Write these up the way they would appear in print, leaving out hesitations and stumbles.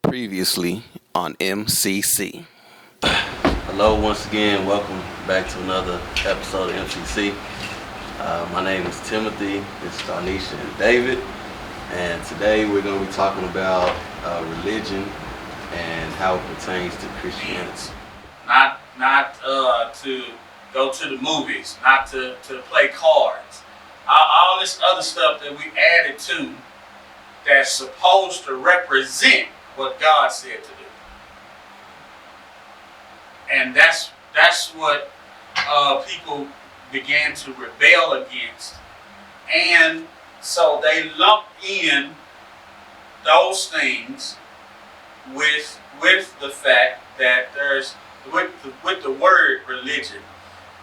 Previously on MCC. Hello, once again, welcome back to another episode of MCC. My name is Timothy, this is Darnisha and David, and today we're going to be talking about religion and how it pertains to Christianity. Not to go to the movies, not to play cards. All this other stuff that we added to that's supposed to represent what God said to do. And that's what people began to rebel against. And so they lumped in those things with the fact that there's with the word religion.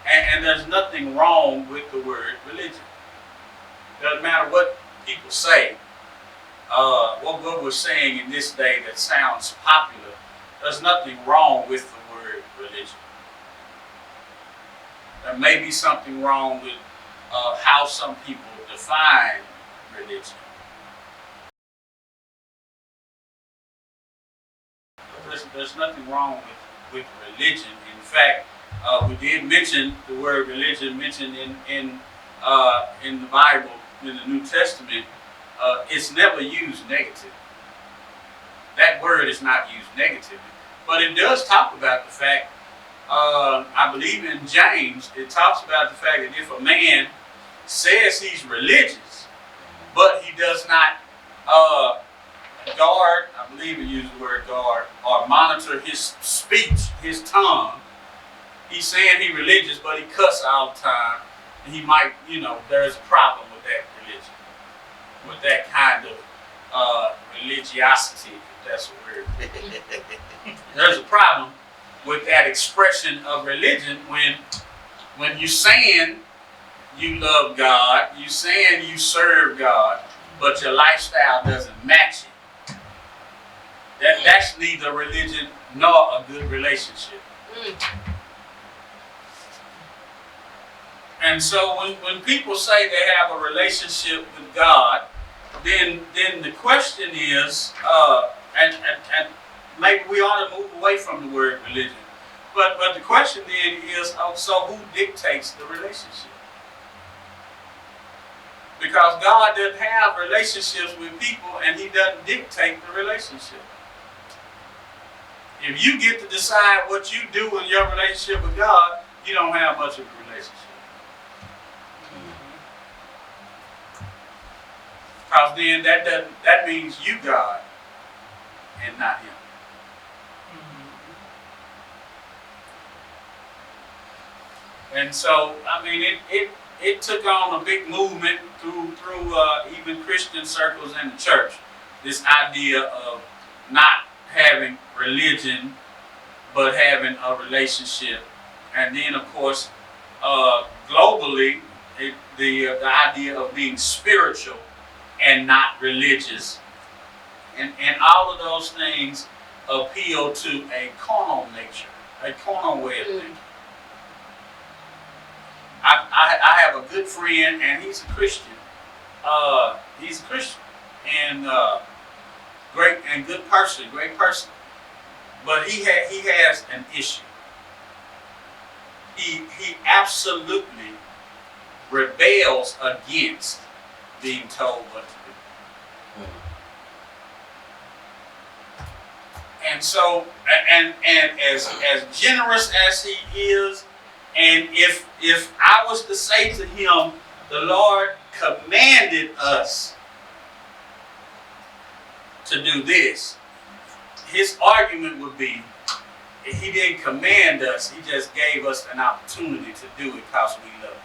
And there's nothing wrong with the word religion. Doesn't matter what people say. What we're saying in this day that sounds popular, there's nothing wrong with the word religion. There may be something wrong with how some people define religion. There's nothing wrong with religion. In fact, we did mention the word religion mentioned in the Bible, in the New Testament. It's never used negatively. That word is not used negatively. But it does talk about the fact, I believe in James, it talks about the fact that if a man says he's religious, but he does not guard, I believe it uses the word guard, or monitor his speech, his tongue, he's saying he's religious, but he cuss all the time, and he might, there's a problem with that religion. With that kind of religiosity, if that's a word. There's a problem with that expression of religion when you're saying you love God, you're saying you serve God, but your lifestyle doesn't match it. That's neither religion nor a good relationship. And so when people say they have a relationship with God, then the question is, and maybe we ought to move away from the word religion. But the question then is, so who dictates the relationship? Because God doesn't have relationships with people, and He doesn't dictate the relationship. If you get to decide what you do in your relationship with God, you don't have much of a relationship. Because then that means you God and not Him. And so, I mean, it took on a big movement through even Christian circles in the church. This idea of not having religion, but having a relationship. And then, of course, globally, the idea of being spiritual and not religious. And all of those things appeal to a carnal nature, a carnal way of thinking. I have a good friend, and he's a Christian. He's a Christian, and great and good person, great person. But he has an issue. He absolutely rebels against being told what to do. And so, and as generous as he is, and if I was to say to him, the Lord commanded us to do this, his argument would be, He didn't command us, He just gave us an opportunity to do it because we love Him.